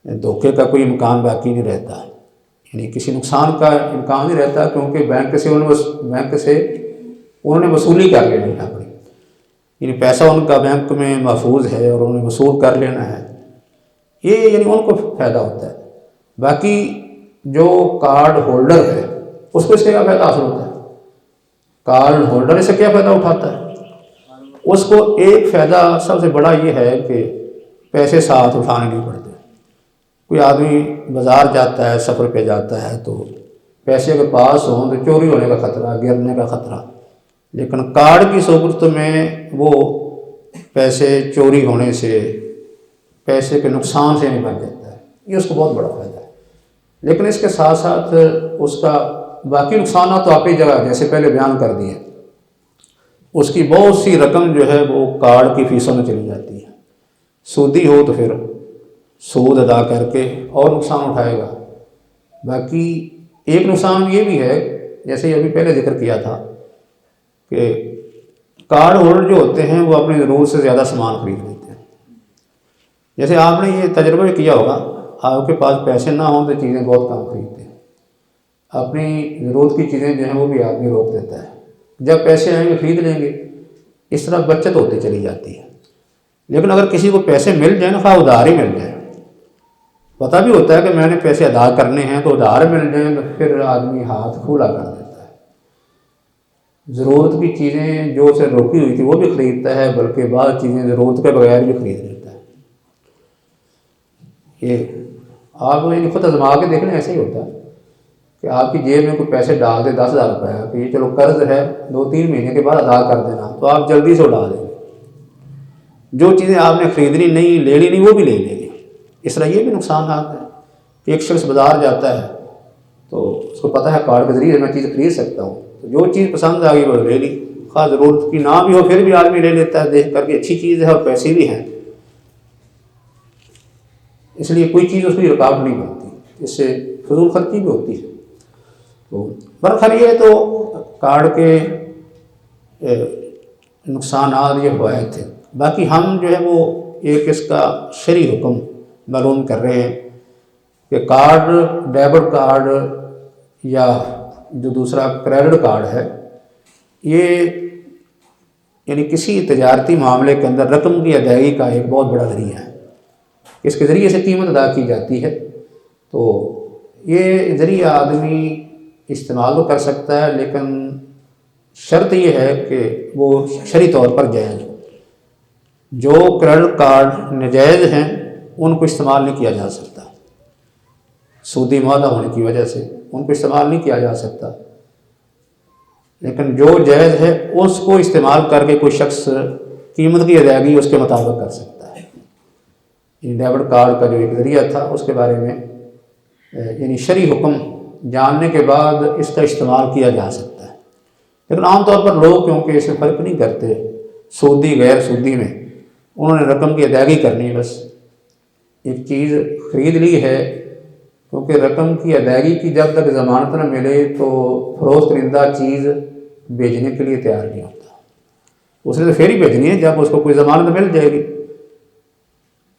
دھوکے کا کوئی امکان باقی نہیں رہتا, یعنی کسی نقصان کا امکان نہیں رہتا کیونکہ بینک سے انہوں نے وصولی کر لینی ہے اپنی, یعنی پیسہ ان کا بینک میں محفوظ ہے اور انہوں نے وصول کر لینا ہے. یہ یعنی ان کو فائدہ ہوتا ہے. باقی جو کارڈ ہولڈر ہے اس کو اس سے کیا فائدہ حاصل ہوتا ہے؟ کارڈ ہولڈر اس سے کیا فائدہ اٹھاتا ہے؟ اس کو ایک فائدہ سب سے بڑا یہ ہے کہ پیسے ساتھ اٹھانے نہیں پڑتے. کوئی آدمی بازار جاتا ہے، سفر پہ جاتا ہے، تو پیسے اگر پاس ہوں تو چوری ہونے کا خطرہ، گرنے کا خطرہ، لیکن کارڈ کی صورت میں وہ پیسے چوری ہونے سے، پیسے کے نقصان سے نہیں بچ جاتا ہے، یہ اس کو بہت بڑا فائدہ ہے۔ لیکن اس کے ساتھ ساتھ اس کا باقی نقصانات تو آپ ہی جگہ جیسے پہلے بیان کر دیے، اس کی بہت سی رقم جو ہے وہ کارڈ کی فیسوں میں چلی جاتی ہے۔ سودی ہو تو پھر سود ادا کر کے اور نقصان اٹھائے گا۔ باقی ایک نقصان یہ بھی ہے، جیسے ابھی پہلے ذکر کیا تھا، کہ کارڈ ہولڈر جو ہوتے ہیں وہ اپنی ضرورت سے زیادہ سامان خرید لیتے ہیں۔ جیسے آپ نے یہ تجربہ بھی کیا ہوگا، آپ کے پاس پیسے نہ ہوں تو چیزیں بہت کم خریدتے ہیں، اپنی ضرورت کی چیزیں جو ہیں وہ بھی آدمی روک دیتا ہے، جب پیسے آئیں گے خرید لیں گے، اس طرح بچت ہوتی چلی جاتی ہے۔ لیکن اگر کسی کو پیسے مل جائیں نا، خواہ ادھار ہی مل جائیں، پتہ بھی ہوتا ہے کہ میں نے پیسے ادا کرنے ہیں تو ادھار مل جائیں، تو پھر آدمی ہاتھ کھلا کر دیتا ہے، ضرورت کی چیزیں جو اسے روکی ہوئی تھی وہ بھی خریدتا ہے، بلکہ بعض چیزیں ضرورت کے بغیر بھی خرید لیتا ہے۔ یہ آپ خود آزما کے دیکھ لیں، ایسے ہی ہوتا ہے کہ آپ کی جیب میں کوئی پیسے ڈال دے 10,000 روپے کہ یہ چلو قرض ہے 2-3 مہینے کے بعد ادا کر دینا، تو آپ جلدی سے اڑا دیں گے، جو چیزیں آپ نے خریدنی نہیں، لینی نہیں، وہ بھی لے لیں گے۔ اس طرح یہ بھی نقصانات ہیں کہ ایک شخص بازار جاتا ہے تو اس کو پتہ ہے کارڈ کے ذریعے میں چیز خرید سکتا ہوں، تو جو چیز پسند آ گئی وہ لے لی، خواہ ضرورت کی نہ بھی ہو پھر بھی آدمی لے لیتا ہے دیکھ کر کے اچھی چیز ہے اور پیسے بھی ہیں، اس لیے کوئی چیز اس کی رکاوٹ نہیں بنتی، اس سے فضول خرچی بھی ہوتی ہے۔ تو برخر یہ تو کارڈ کے نقصانات یہ فوائد تھے۔ باقی ہم جو ہے وہ ایک اس کا شرعی حکم معلوم کر رہے ہیں کہ کارڈ، ڈیبٹ کارڈ یا جو دوسرا کریڈٹ کارڈ ہے، یہ یعنی کسی تجارتی معاملے کے اندر رقم کی ادائیگی کا ایک بہت بڑا ذریعہ ہے، اس کے ذریعے سے قیمت ادا کی جاتی ہے۔ تو یہ ذریعہ آدمی استعمال تو کر سکتا ہے، لیکن شرط یہ ہے کہ وہ شرعی طور پر جائز ہو۔ جو کریڈٹ کارڈ ناجائز ہیں ان کو استعمال نہیں کیا جا سکتا، سودی معاہدہ ہونے کی وجہ سے ان کو استعمال نہیں کیا جا سکتا، لیکن جو جائز ہے اس کو استعمال کر کے کوئی شخص قیمت کی ادائیگی اس کے مطابق کر سکتا ہے۔ یہ ڈیبٹ کارڈ کا جو ایک ذریعہ تھا اس کے بارے میں یعنی شرعی حکم جاننے کے بعد اس کا استعمال کیا جا سکتا ہے، لیکن عام طور پر لوگ کیونکہ اس میں فرق نہیں کرتے سودی غیر سودی میں، انہوں نے رقم کی ادائیگی کرنی ہے، بس ایک چیز خرید لی ہے، کیونکہ رقم کی ادائیگی کی جب تک ضمانت نہ ملے تو فروخت کنندہ چیز بیچنے کے لیے تیار نہیں ہوتا، اس نے تو پھر ہی بھیجنی ہے جب اس کو کوئی ضمانت مل جائے گی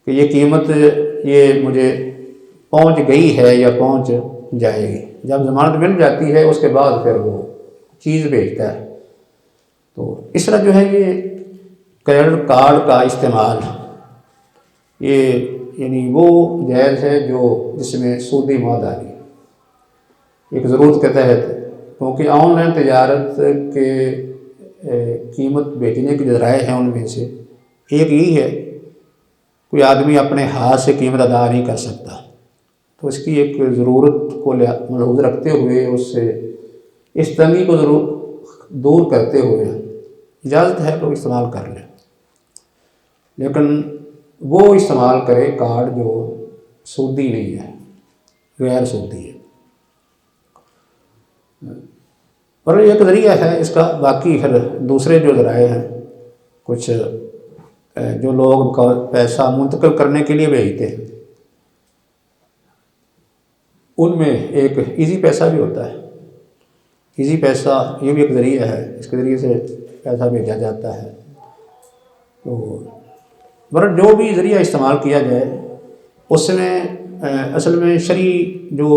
کہ یہ قیمت یہ مجھے پہنچ گئی ہے یا پہنچ جائے گی، جب ضمانت مل جاتی ہے اس کے بعد پھر وہ چیز بیچتا ہے۔ تو اس طرح جو ہے یہ کریڈٹ کارڈ کا استعمال یہ یعنی وہ جائز ہے جو جس میں سودی معاہدہ نہیں، ایک ضرورت کے تحت، کیونکہ آن لائن تجارت کے قیمت بیچنے کے ذرائع ہیں ان میں سے ایک یہی ہے، کوئی آدمی اپنے ہاتھ سے قیمت ادا نہیں کر سکتا، تو اس کی ایک ضرورت کو ملحوظ رکھتے ہوئے اس سے اس تنگی کو ضرور دور کرتے ہوئے اجازت ہے لوگ استعمال کر لیں، لیکن وہ استعمال کرے کارڈ جو سودی نہیں ہے، غیر سودی ہے۔ اور ایک ذریعہ ہے اس کا، باقی پھر دوسرے جو ذرائع ہیں کچھ جو لوگ پیسہ منتقل کرنے کے لیے بھیجتے ہیں، ان میں ایک ایزی پیسہ بھی ہوتا ہے۔ ایزی پیسہ یہ بھی ایک ذریعہ ہے، اس کے ذریعے سے پیسہ بھیجا جاتا ہے۔ تو جو بھی ذریعہ استعمال کیا جائے اس میں اصل میں شرعی جو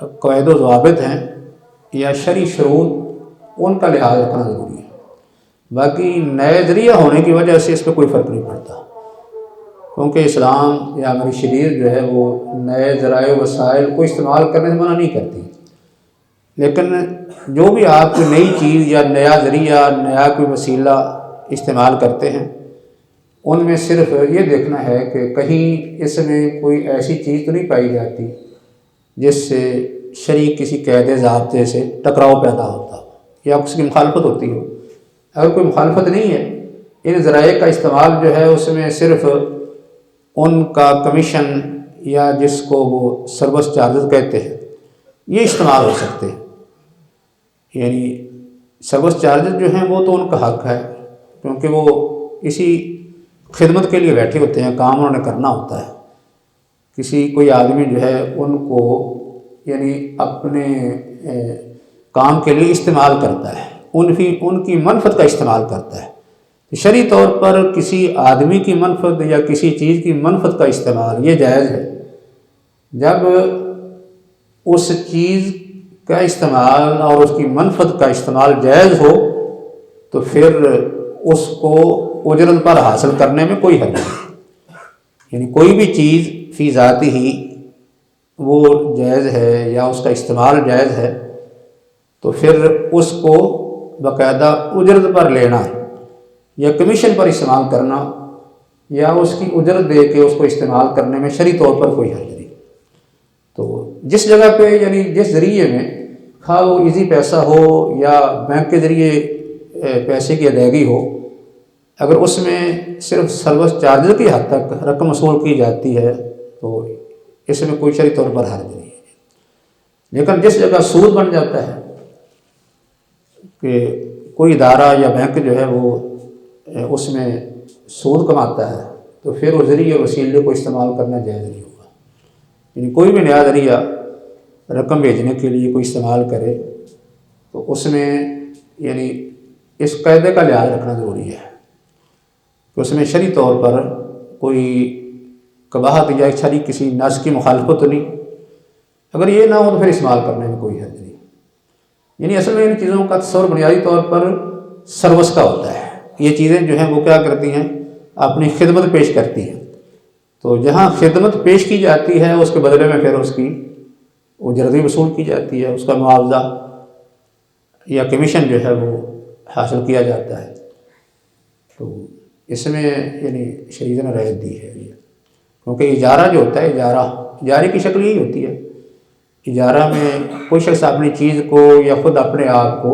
قواعد و ضوابط ہیں یا شرعی شروط ان کا لحاظ رکھنا ضروری ہے۔ باقی نئے ذریعہ ہونے کی وجہ سے اس پہ کوئی فرق نہیں پڑتا، کیونکہ اسلام یا ہماری شریعت جو ہے وہ نئے ذرائع و وسائل کو استعمال کرنے سے منع نہیں کرتی، لیکن جو بھی آپ کوئی نئی چیز یا نیا ذریعہ، نیا کوئی وسیلہ استعمال کرتے ہیں ان میں صرف یہ دیکھنا ہے کہ کہیں اس میں کوئی ایسی چیز تو نہیں پائی جاتی جس سے شرعی کسی قاعدے ضابطے سے ٹکراؤ پیدا ہوتا ہو یا اس کی مخالفت ہوتی ہو۔ اگر کوئی مخالفت نہیں ہے، ان ذرائع کا استعمال جو ہے اس میں صرف ان کا کمیشن یا جس کو وہ سروس چارجز کہتے ہیں یہ استعمال ہو سکتے ہیں۔ یعنی سروس چارجز جو ہیں وہ تو ان کا حق ہے، کیونکہ وہ اسی خدمت کے لیے بیٹھے ہوتے ہیں، کام انہوں نے کرنا ہوتا ہے۔ کسی کوئی آدمی جو ہے ان کو یعنی اپنے کام کے لیے استعمال کرتا ہے، ان کی منفعت کا استعمال کرتا ہے۔ شرعی طور پر کسی آدمی کی منفعت یا کسی چیز کی منفعت کا استعمال یہ جائز ہے جب اس چیز کا استعمال اور اس کی منفعت کا استعمال جائز ہو، تو پھر اس کو اجرت پر حاصل کرنے میں کوئی حرج نہیں۔ یعنی کوئی بھی چیز فی ذاتی ہی وہ جائز ہے یا اس کا استعمال جائز ہے، تو پھر اس کو باقاعدہ اجرت پر لینا یا کمیشن پر استعمال کرنا یا اس کی اجرت دے کے اس کو استعمال کرنے میں شرعی طور پر کوئی حرج نہیں۔ تو جس جگہ پہ یعنی جس ذریعے میں خواہ وہ ایزی پیسہ ہو یا بینک کے ذریعے پیسے کی ادائیگی ہو، اگر اس میں صرف سروس چارجز کی حد تک رقم وصول کی جاتی ہے تو اس میں کوئی شرعی طور پر حرج نہیں ہے۔ لیکن جس جگہ سود بن جاتا ہے کہ کوئی ادارہ یا بینک جو ہے وہ اس میں سود کماتا ہے، تو پھر وہ ذریعے اور وسیلے کو استعمال کرنا جائز نہیں ہوگا۔ یعنی کوئی بھی نیا ذریعہ رقم بھیجنے کے لیے کوئی استعمال کرے تو اس میں یعنی اس قاعدے کا لحاظ رکھنا ضروری ہے کہ اس میں شرعی طور پر کوئی قباحت یا شرعی کسی نص کی مخالفت تو نہیں۔ اگر یہ نہ ہو تو پھر استعمال کرنے میں کوئی حرج نہیں۔ یعنی اصل میں ان چیزوں کا تصور بنیادی طور پر سروس کا ہوتا ہے۔ یہ چیزیں جو ہیں وہ کیا کرتی ہیں، اپنی خدمت پیش کرتی ہیں۔ تو جہاں خدمت پیش کی جاتی ہے اس کے بدلے میں پھر اس کی اجرت بھی وصول کی جاتی ہے، اس کا معاوضہ یا کمیشن جو ہے وہ حاصل کیا جاتا ہے۔ تو اس میں یعنی شریعت نے رعایت دی ہے، کیونکہ اجارہ جو ہوتا ہے، اجارے کی شکل یہی ہوتی ہے۔ اجارہ میں کوئی شخص اپنی چیز کو یا خود اپنے آپ کو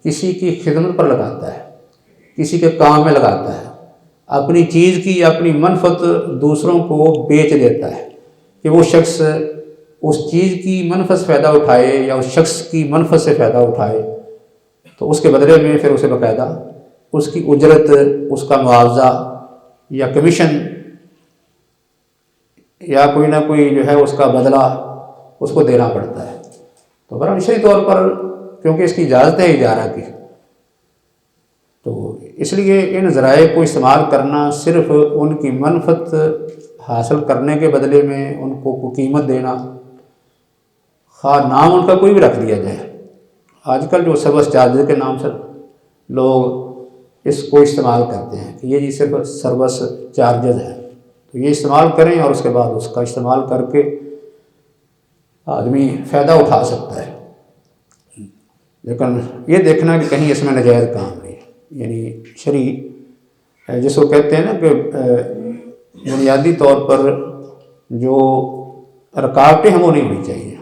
کسی کی خدمت پر لگاتا ہے، کسی کے کام میں لگاتا ہے، اپنی چیز کی یا اپنی منفعت دوسروں کو بیچ دیتا ہے کہ وہ شخص اس چیز کی منفعت سے فائدہ اٹھائے یا اس شخص کی منفعت سے فائدہ اٹھائے، تو اس کے بدلے میں پھر اسے باقاعدہ اس کی اجرت، اس کا معاوضہ یا کمیشن یا کوئی نہ کوئی جو ہے اس کا بدلہ اس کو دینا پڑتا ہے۔ تو بہرحال شرعی طور پر کیونکہ اس کی اجازت ہے اجارہ کی، تو اس لیے ان ذرائع کو استعمال کرنا صرف ان کی منفعت حاصل کرنے کے بدلے میں ان کو کوئی قیمت دینا، خواہ نام ان کا کوئی بھی رکھ دیا جائے۔ آج کل جو سروس چارجز کے نام سے لوگ اس کو استعمال کرتے ہیں کہ یہ جی صرف سروس چارجز ہے، تو یہ استعمال کریں اور اس کے بعد اس کا استعمال کر کے آدمی فائدہ اٹھا سکتا ہے۔ لیکن یہ دیکھنا کہ کہیں اس میں ناجائز کام نہیں ہے۔ یعنی شرعی جس کو کہتے ہیں نا کہ بنیادی طور پر جو رکاوٹیں ہیں وہ نہیں ہونی چاہیے۔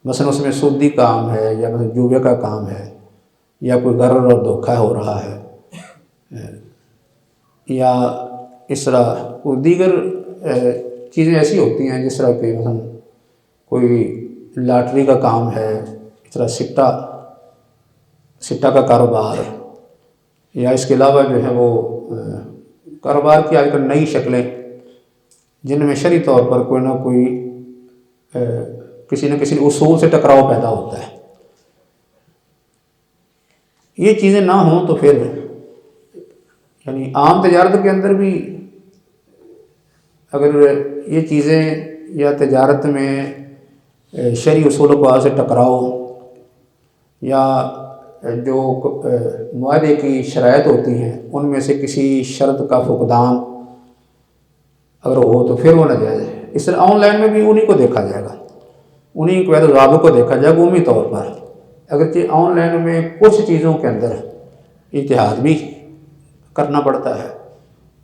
مثلا اس میں سودی کام ہے یا مثلا جوبے کا کام ہے یا کوئی غرر اور دھوکہ ہو رہا ہے یا اس طرح کوئی دیگر چیزیں ایسی ہوتی ہیں جس طرح کہ مثلا کوئی لاٹری کا کام ہے، اس طرح سٹہ کا کاروبار، یا اس کے علاوہ جو ہے وہ کاروبار کی آج کل نئی شکلیں جن میں شرعی طور پر کوئی نہ کوئی کسی نہ کسی اصول سے ٹکراؤ پیدا ہوتا ہے۔ یہ چیزیں نہ ہوں تو پھر یعنی عام تجارت کے اندر بھی اگر یہ چیزیں یا تجارت میں شرعی اصول و قواعد سے ٹکراؤ یا جو معاہدے کی شرائط ہوتی ہیں ان میں سے کسی شرط کا فقدان اگر ہو تو پھر وہ ناجائز ہے۔ اس طرح آن لائن میں بھی انہی کو دیکھا جائے گا، انہی قواعد و ضوابط کو دیکھا جائے گا عمومی طور پر۔ اگرچہ آن لائن میں کچھ چیزوں کے اندر اتحاد بھی کرنا پڑتا ہے،